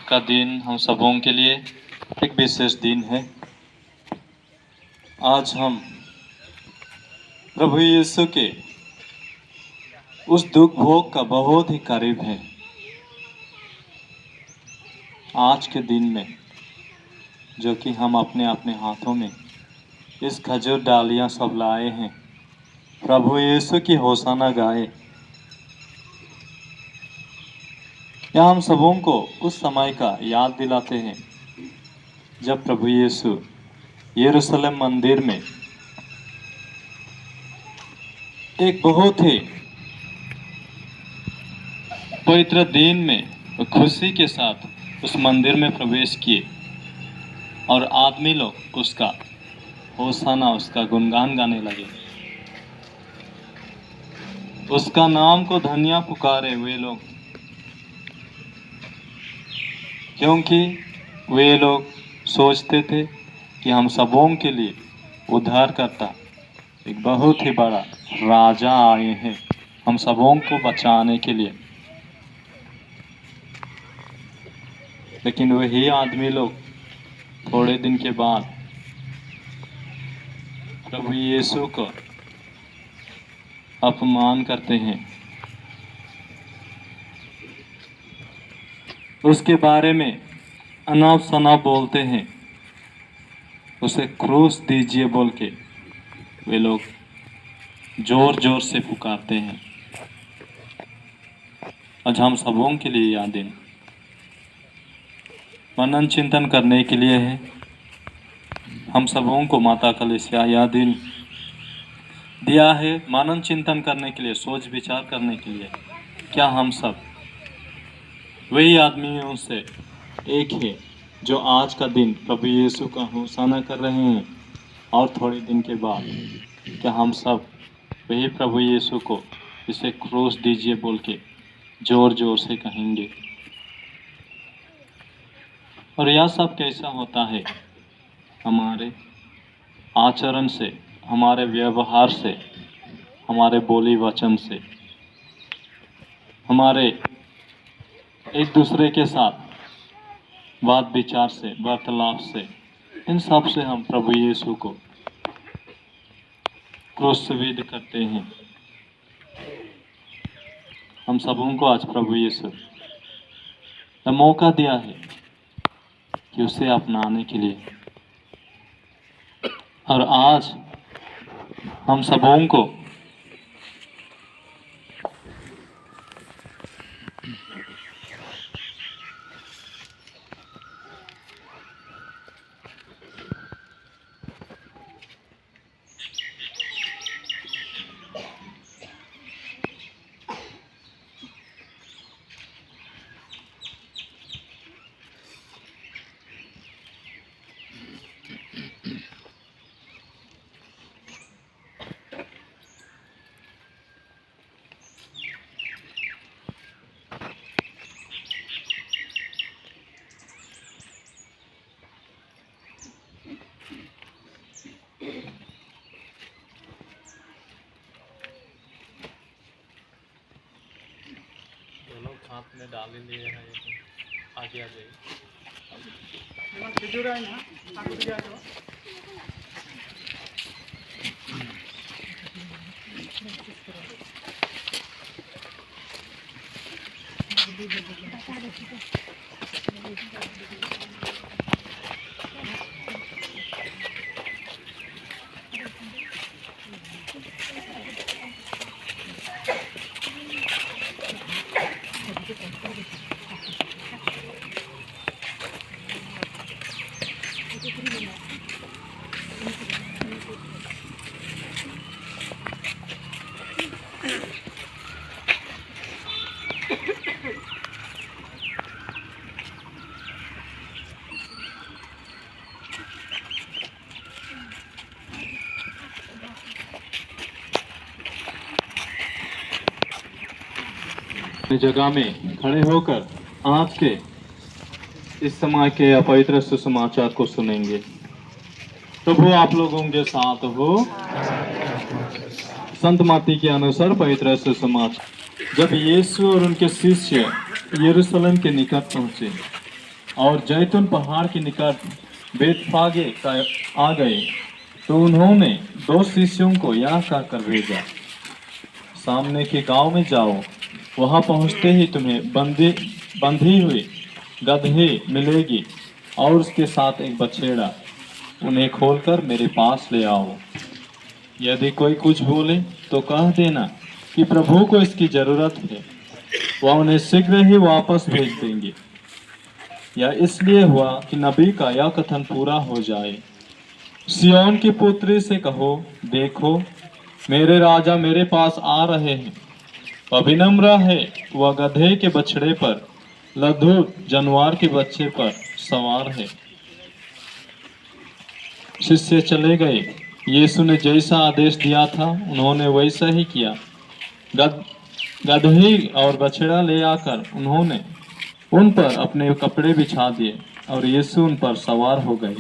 का दिन हम सबों के लिए एक विशेष दिन है। आज हम प्रभु यीशु के उस दुख भोग का बहुत ही करीब है। आज के दिन में जो कि हम अपने अपने हाथों में इस खजूर डालियां सब लाए हैं, प्रभु यीशु की होशाना गाए। या हम सबों को उस समय का याद दिलाते हैं जब प्रभु यीशु यरूशलेम मंदिर में एक बहुत ही पवित्र दिन में खुशी के साथ उस मंदिर में प्रवेश किए और आदमी लोग उसका होशाना, उसका गुणगान गाने लगे। उसका नाम को धन्य पुकारे वे लोग, क्योंकि वे लोग सोचते थे कि हम सबों के लिए उद्धारकर्ता एक बहुत ही बड़ा राजा आए हैं हम सबों को बचाने के लिए। लेकिन वही आदमी लोग थोड़े दिन के बाद प्रभु यीशु को अपमान करते हैं, उसके बारे में अनाप शनाप बोलते हैं, उसे क्रूस दीजिए बोल के वे लोग जोर जोर से पुकारते हैं। आज हम सबों के लिए यह दिन मनन चिंतन करने के लिए है। हम सबों को माता कलीसिया यह दिन दिया है मनन चिंतन करने के लिए, सोच विचार करने के लिए। क्या हम सब वही आदमियों से एक है जो आज का दिन प्रभु यीशु का होशाना कर रहे हैं, और थोड़े दिन के बाद क्या हम सब वही प्रभु यीशु को इसे क्रूस दीजिए बोल के जोर जोर से कहेंगे? और यह सब कैसा होता है? हमारे आचरण से, हमारे व्यवहार से, हमारे बोली वचन से, हमारे एक दूसरे के साथ बात विचार से, वार्तालाप से, इन सब से हम प्रभु यीशु को क्रूसविद करते हैं। हम सबों को आज प्रभु यीशु ने मौका दिया है कि उसे अपनाने के लिए, और आज हम सबों को हाथ में डाल लिए हैं। आगे आ जाइए। अपनी जगह में खड़े होकर आज के इस समय के अपवित्र सुसमाचार को सुनेंगे। प्रभु आप लोगों के साथ हो। संत मत्ती के अनुसार पवित्र सुसमाचार। जब यीशु और उनके शिष्य यरूशलेम के निकट पहुंचे और जैतून पहाड़ के निकट बेतफागे का आ गए तो उन्होंने 2 शिष्यों को यह कहकर भेजा, सामने के गांव में जाओ, वहां पहुंचते ही तुम्हें बंधी हुई गदहे मिलेगी और उसके साथ एक बछेड़ा, उन्हें खोलकर मेरे पास ले आओ। यदि कोई कुछ बोले तो कह देना कि प्रभु को इसकी जरूरत है, वह उन्हें शीघ्र ही वापस भेज देंगे। यह इसलिए हुआ कि नबी का यह कथन पूरा हो जाए, सिय्योन की पुत्री से कहो, देखो मेरे राजा मेरे पास आ रहे हैं, वह विनम्र है, वह गधे के बछड़े पर, लद्दू जानवर के बच्चे पर सवार है। शिष्य चले गए। यीशु ने जैसा आदेश दिया था उन्होंने वैसा ही किया। गदही और बछड़ा ले आकर उन्होंने उन पर अपने कपड़े बिछा दिए और यीशु उन पर सवार हो गए।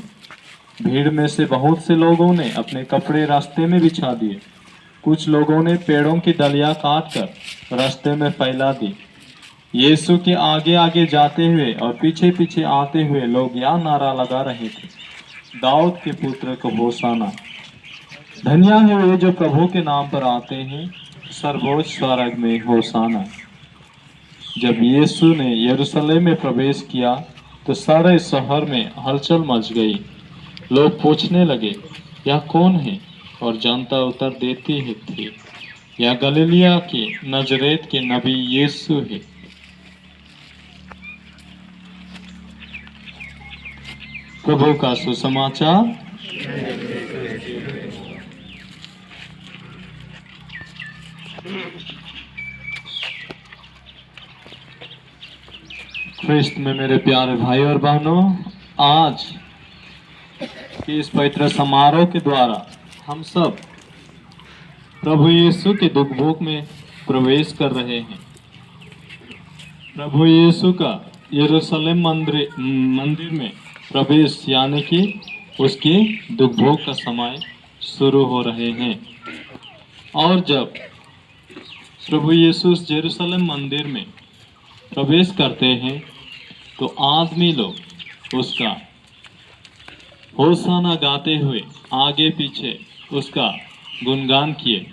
भीड़ में से बहुत से लोगों ने अपने कपड़े रास्ते में बिछा दिए। कुछ लोगों ने पेड़ों की डलियां काटकर रास्ते में फैला दी। यीशु के आगे आगे जाते हुए और पीछे पीछे आते हुए लोग यह नारा लगा रहे थे, दाऊद के पुत्र को होशाना, धन्य है वे जो प्रभु के नाम पर आते हैं, सर्वोच्च स्वर्ग में होशाना। जब यीशु ने यरूशलेम में प्रवेश किया तो सारे शहर में हलचल मच गई। लोग पूछने लगे, यह कौन है? और जनता उत्तर देती थी, यह गलीलिया के नजरेत के नबी यीशु है। प्रभु का सुसमाचार। ख्रिस्त में मेरे प्यारे भाई और बहनों, आज के इस पवित्र समारोह के द्वारा हम सब प्रभु यीशु के दुख भोग में प्रवेश कर रहे हैं। प्रभु यीशु का यरूशलेम मंदिर में प्रवेश यानी कि उसके दुख भोग का समय शुरू हो रहे हैं। और जब प्रभु यीशु यरूशलेम मंदिर में प्रवेश करते हैं तो आदमी लोग उसका होशाना गाते हुए आगे पीछे उसका गुणगान किए,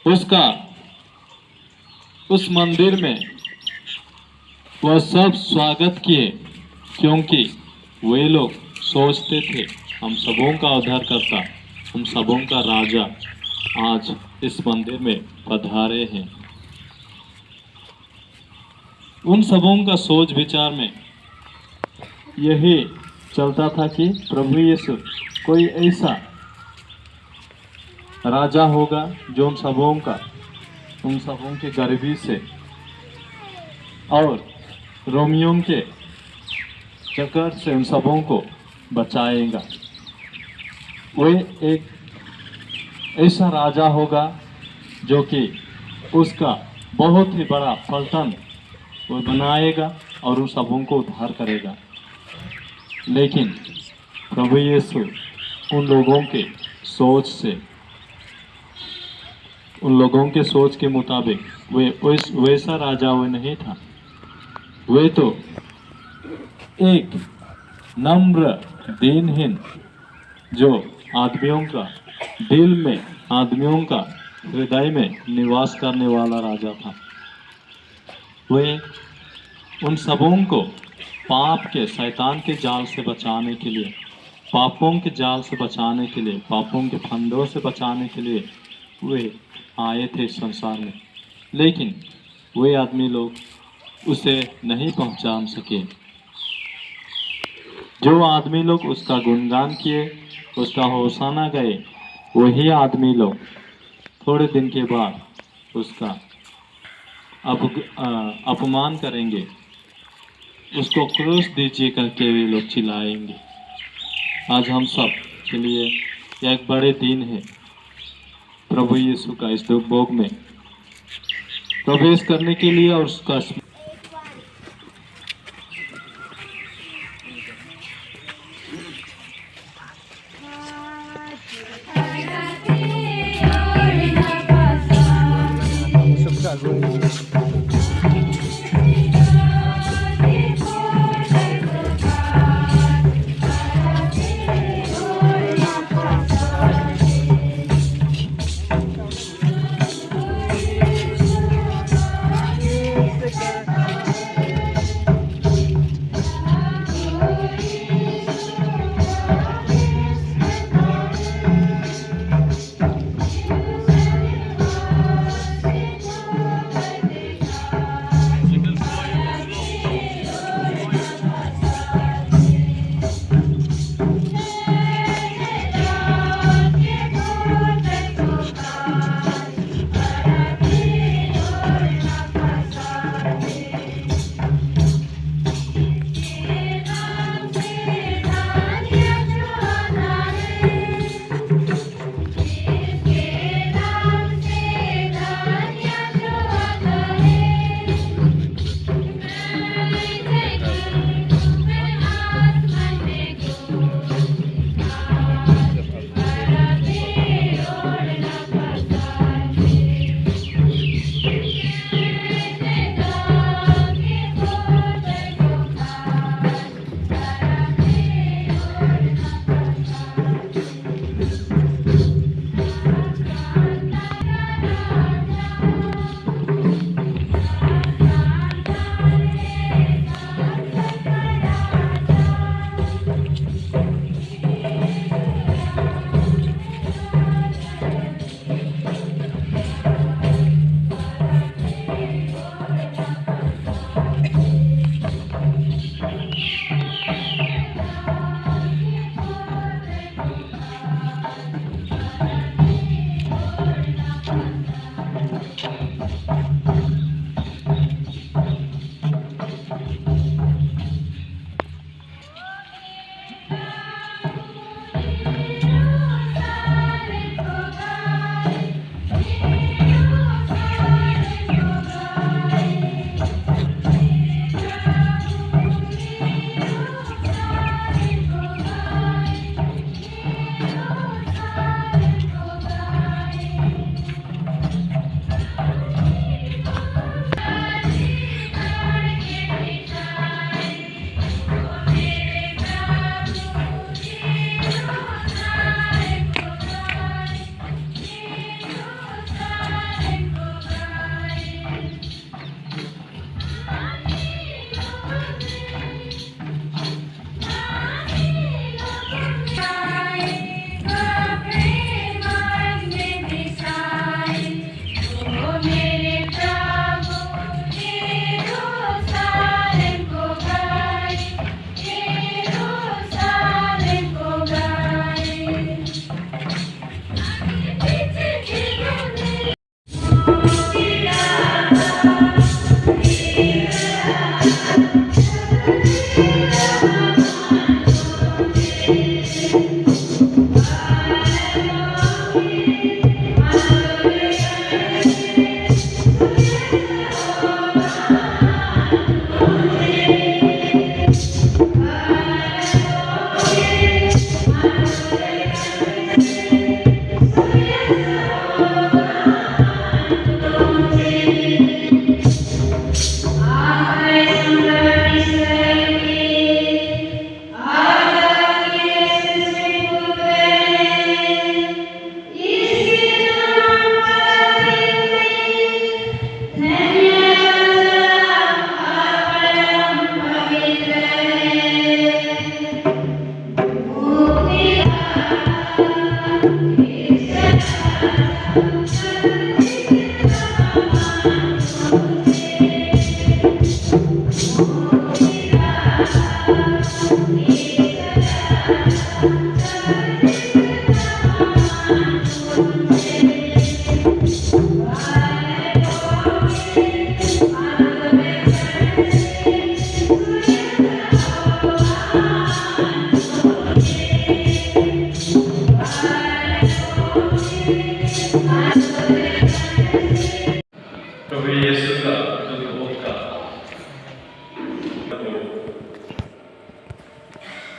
उसका उस मंदिर में वह सब स्वागत किए, क्योंकि वे लोग सोचते थे हम सबों का उद्धारकर्ता, हम सबों का राजा आज इस मंदिर में पधारे हैं। उन सबों का सोच विचार में यही चलता था कि प्रभु यीशु कोई ऐसा राजा होगा जो उन सबों के गरीबी से और रोमियों के चक्कर से उन सबों को बचाएगा। वो एक ऐसा राजा होगा जो कि उसका बहुत ही बड़ा पलटन वो बनाएगा और उन सबों को उद्धार करेगा। लेकिन प्रभु यीशु उन लोगों के सोच के मुताबिक वे वैसा राजा वो नहीं था। वे तो एक नम्र दीनहीन जो आदमियों का दिल में, आदमियों का हृदय में निवास करने वाला राजा था। वे उन सबों को पाप के, शैतान के जाल से बचाने के लिए, पापों के जाल से बचाने के लिए, पापों के फंदों से बचाने के लिए वे आए थे इस संसार में। लेकिन वे आदमी लोग उसे नहीं पहचान सके। जो आदमी लोग उसका गुणगान किए, उसका होशाना गए, वही आदमी लोग थोड़े दिन के बाद उसका अपमान करेंगे, उसको क्रूस दीजिए करके वे लोग चिल्लाएंगे। आज हम सब के लिए यह एक बड़े दिन है। प्रभु यीशु का इस दुख भोग में प्रवेश करने के लिए और उसका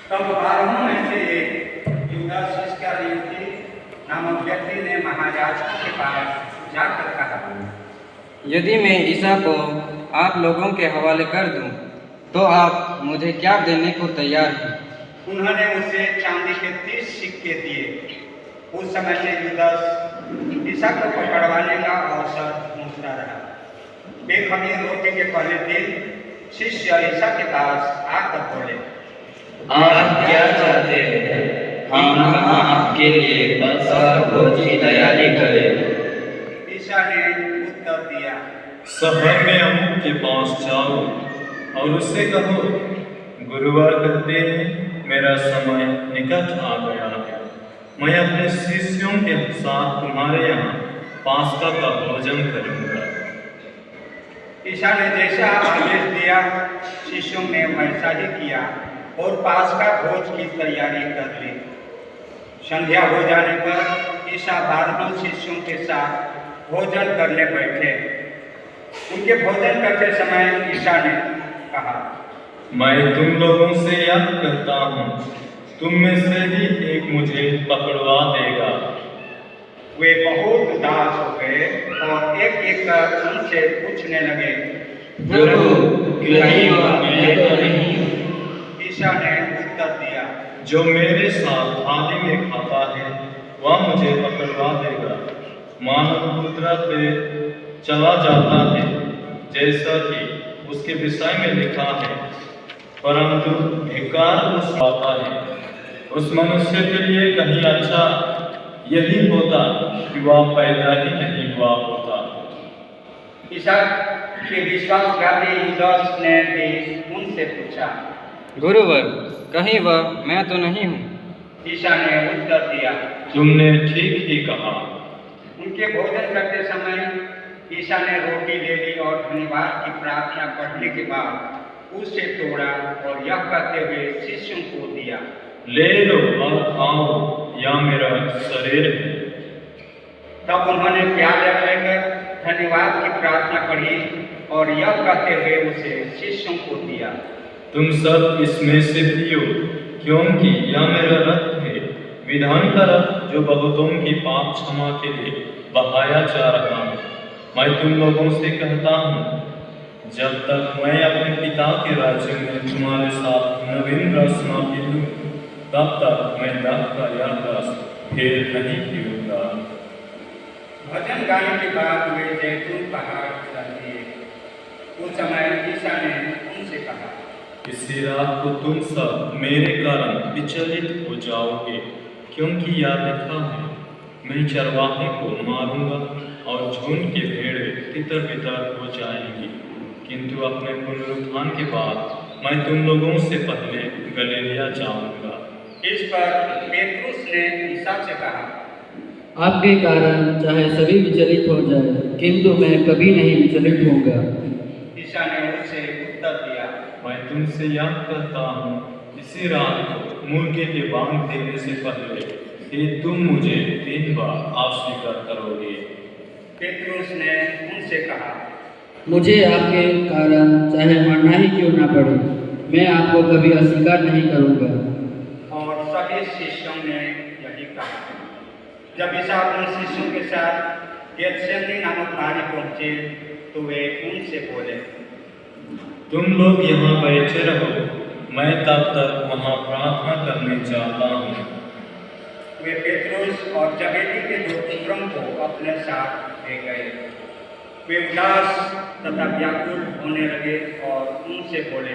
तब 12 में से एक यूदास इस्करियोती नामक व्यक्ति ने महायाजकों के पास जाकर कहा, यदि मैं ईसा को आप लोगों के हवाले कर दूं, तो आप मुझे क्या देने को तैयार हैं? उन्होंने उसे चांदी के 30 सिक्के दिए। उस समय से यूदास ईसा को पकड़वाने का अवसर ढूंढता रहा। बेखमीर रोटी के पहले दिन शिष्य ईसा के पास आकर बोले, आप क्या चाहते हैं? हम आपके लिए बंसर भोज की तैयारी करें। ईसा ने उत्तर दिया, शहर में अमुक के पास जाओ और उससे कहो, गुरुवार कहते हैं मेरा समय निकट आ गया है। मैं अपने शिष्यों के साथ तुम्हारे यहाँ पास्का का भोजन करूँगा। ईसा ने जैसा आदेश दिया, शिष्यों ने वैसा ही किया और पास्का भोज की तैयारी कर ली। संध्या हो जाने पर ईसा 12 शिष्यों के साथ भोजन करने बैठे। उनके भोजन करते समय ईसा ने कहा, मैं तुम लोगों से यह कहता हूँ, तुम में से ही एक मुझे पकड़वा देगा। वे बहुत उदास हो गए और एक एक कर उनसे पूछने लगे, प्रभु, कहीं वह मैं तो नहीं? ईसा ने उत्तर दिया, जो मेरे साथ थाली में खाता है वह मुझे पकड़वा देगा। मानव पुत्र पे चला जाता है जैसा कि उसके विषय में लिखा है, परंतु धिक्कार उस आता है उस मनुष्य के लिए कहीं अच्छा यही होता कि वह पैदा ही नहीं हुआ होता। ईसा के विश्वासघाती यूदास ने भी उनसे पूछा, गुरुवर, कहीं वह मैं तो नहीं हूँ? ईसा ने उत्तर दिया, तुमने ठीक ही कहा। उनके भोजन करते समय ईसा ने रोटी ले ली और धन्यवाद की प्रार्थना पढ़ने के बाद उसे तोड़ा और यह कहते हुए शिष्यों को दिया, ले लो और खाओ, यह मेरा शरीर है। तब उन्होंने प्याला लेकर धन्यवाद की प्रार्थना पढ़ी और यह कहते हुए उसे शिष्यों को दिया, तुम सब इसमें से पियो, क्योंकि यह मेरा रक्त है, विधान का रक्त जो बहुतों की पाप क्षमा के लिए बहाया जा रहा है। मैं तुम लोगों से कहता हूँ, जब तक मैं अपने पिता के राज्य में तुम्हारे साथ नवीन रस न पी लूं, तब तक मैं दाख का यह रस फिर नहीं पीऊंगा। भजन गाने के बाद वे जैतून पहाड़ चल दिए। उस समय ईसा ने उनसे कहा, इसी रात को तुम सब मेरे कारण विचलित हो जाओगे, क्योंकि यह लिखा है, मैं चरवाहे को मारूंगा और झुंड की भेड़ें तितर बितर हो जाएंगी। किंतु अपने पुनरुत्थान के बाद मैं तुम लोगों से पहले गलीलिया जाऊंगा। इस पर पेतरुस ने ईसा से कहा, आपके कारण चाहे सभी विचलित हो जाए, किंतु मैं कभी नहीं विचलित होऊंगा। ईसा ने उसे उत्तर दिया, मैं तुमसे यह कहता हूँ, इसी रात को मुर्गे के बांग देने से पहले कि तुम मुझे 3 बार अस्वीकार करोगे। पेतरुस ने उनसे कहा, मुझे आपके कारण चाहे मरना ही क्यों ना पड़े, मैं आपको कभी अस्वीकार नहीं करूंगा। और सभी शिष्यों ने यही कहा। जब ईसा अपने शिष्यों के साथ गेतसेमनी नामक पहाड़ी पहुंचे तो वे उनसे बोले, तुम लोग यहाँ बैठे रहो, मैं तब तक वहाँ प्रार्थना करने जाता हूँ। वे पेतरुस और जबेदी के 2 पुत्रों को अपने साथ ले गए। वे उदास तथा व्याकुल होने लगे और उनसे बोले,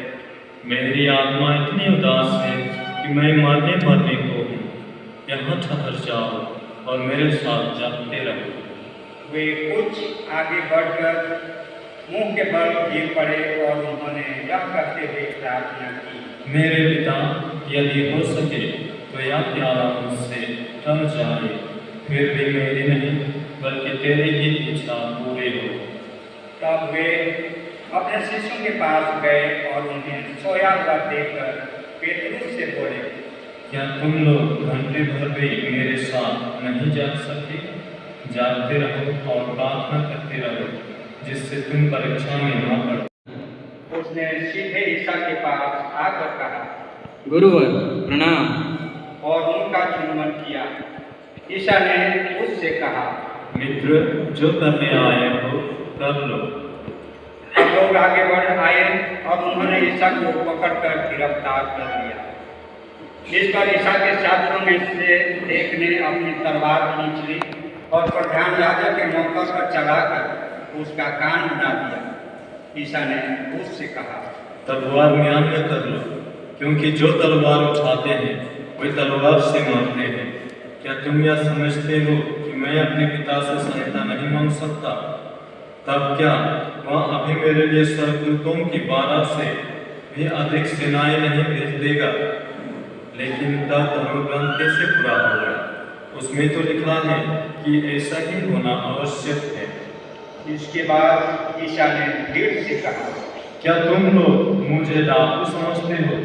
मेरी आत्मा इतनी उदास है कि मैं मरने को हूँ। यहाँ ठहर जाओ और मेरे साथ जागते रहो। वे कुछ आगे बढ़कर मुंह के बल गिर पड़े और उन्होंने यह कहते हुए प्रार्थना की, मेरे पिता, यदि हो सके तो यह प्याला मुझसे टल जाए, फिर भी मेरी नहीं बल्कि तेरी ही इच्छा पूरी हो। तब वे अपने शिष्यों के पास गए और उन्हें सोया हुआ देखकर पेतरुस से बोले, क्या तुम लोग घंटे भर भी मेरे साथ नहीं जाग सकते? जागते रहो और प्रार्थना करते रहो, जिससे तुम परीक्षा में न पड़ो। उसने सीधे ईसा के पास आकर कहा, गुरुवर, प्रणाम। और उनका चुम्बन किया। ईसा ने उससे कहा, मित्र, जो करने आए हो कर लो। अब लोग आगे बढ़ आए और उन्होंने ईसा को पकड़कर गिरफ्तार कर लिया। इस पर ईसा के छात्रों में से एक ने अपनी तलवार खींच ली और प्रधान याजक के मौके पर चलाकर उसका कान उड़ा दिया। ईसा ने उससे कहा, तलवार म्यान में कर लो, क्योंकि जो तलवार उठाते हैं वे तलवार से मरते हैं। क्या तुम यह समझते हो कि मैं अपने पिता से सहायता नहीं मांग सकता? तब क्या वह अभी मेरे लिए स्वर्गदूतों की 12 से भी अधिक सेनाएं नहीं भेज देगा? लेकिन तब धर्मग्रंथ कैसे पूरा होगा? उसमें तो लिखा है कि ऐसा ही होना आवश्यक है। इसके बाद ईसा ने भीड़ से कहा, क्या तुम लोग मुझे डाकू समझते हो,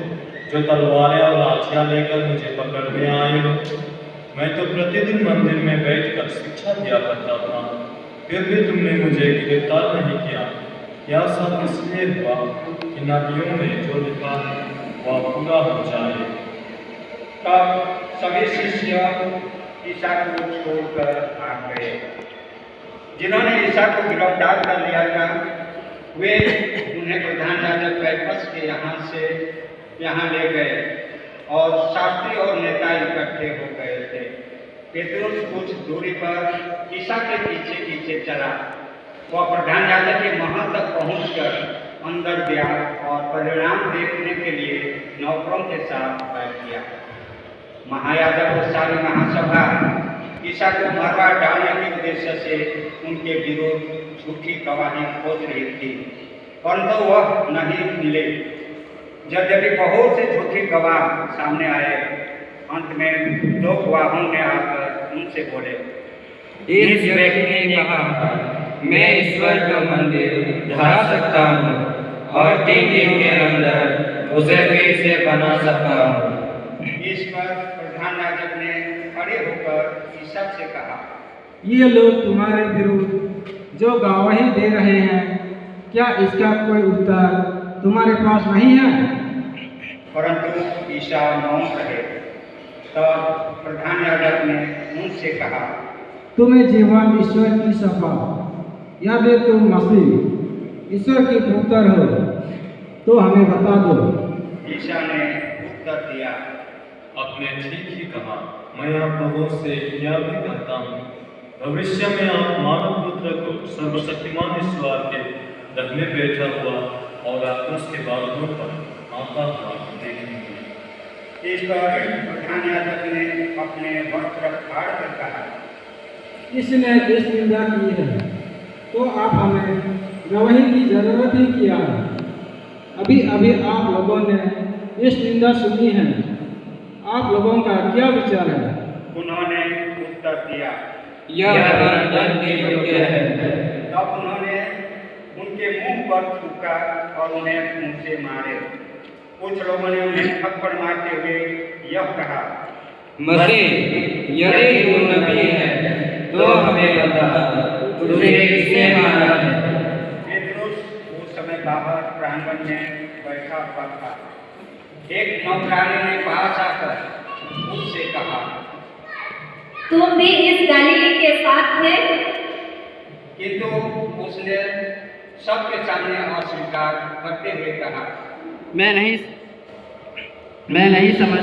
जो तलवारें और लाठियां लेकर मुझे पकड़ने आए हो? मैं तो प्रतिदिन मंदिर में बैठकर शिक्षा दिया करता था, फिर भी तुमने मुझे गिरफ्तार नहीं किया। यह सब इसलिए हुआ कि नबियों में जो लिखा है वह पूरा हो जाए। तब सभी शिष्य ईसा को छोड़कर भाग गए। जिन्होंने ईसा को गिरफ्तार कर लिया था, वे उन्हें प्रधान याजक कैफस के यहाँ से यहाँ ले गए और शास्त्री और नेता इकट्ठे हो गए थे। पेतरुस कुछ दूरी पर ईसा के पीछे पीछे चला। वह प्रधान याजक के महल तक पहुंचकर अंदर गया और परिणाम देखने के लिए नौकरों के साथ बैठ गया। महायाजक और सारी महासभा ईसा को मरवा डालने के उद्देश्य से उनके विरुद्ध झूठी गवाही खोज रही थी, परंतु वह नहीं मिले। यद्यपि बहुत से झूठी गवाह सामने आए, अंत में 2 गवाहों ने आकर उनसे बोले, इस व्यक्ति ने कहा, मैं ईश्वर का मंदिर ढा सकता हूँ और 3 दिन के अंदर उसे फिर से बना सकता हूँ। इस पर प्रधान याजक ने खड़े होकर ईसा से कहा, ये लोग तुम्हारे विरुद्ध जो गवाही दे रहे हैं, क्या इसका कोई उत्तर तुम्हारे पास नहीं है? परंतु ईसा मौन रहे। तब प्रधान याजक ने उनसे कहा, तुम्हें जीवन ईश्वर की शपथ, यदि तुम मसीह ईश्वर के पुत्र हो तो हमें बता दो। ईसा ने उत्तर दिया, आपने ठीक ही कहा। मैं आप लोगों से यह भी कहता हूँ, भविष्य में आप मानव पुत्र को सर्वशक्तिमान ईश्वर के दखने बैठा हुआ और आकाश के बादलों पर आता हुआ देखेंगे। इस पर प्रधान याजक ने अपने वस्त्र फाड़ कर कहा, इसने इस निंदा की है तो आप हमें गवाही की जरूरत ही क्या है? अभी अभी आप लोगों ने इस निंदा सुनी है, आप लोगों का क्या विचार है? उन्होंने उत्तर दिया, यह दंड के योग्य है। तब उन्होंने उनके मुंह पर थूका और उन्हें मुंह से मारे। कुछ लोगों ने उन्हें थप्पड़ मारते हुए यह कहा, मसीह, यदि तू नबी है तो हमें बता, तुझे किसने मारा है? पेतरुस उस समय बाहर प्रांगण में बैठा हुआ था। एक नौकरानी ने पास आकर उससे कहा, तुम भी इस गलीली के साथ थे? किंतु उसने सबके सामने अस्वीकार करते हुए कहा, मैं नहीं समझ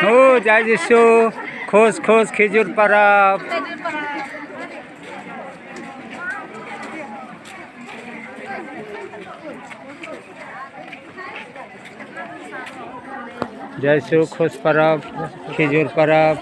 Oh, jai Jisu, khos khos khijur parab. Jai Jisu, khos parab, khijur parab.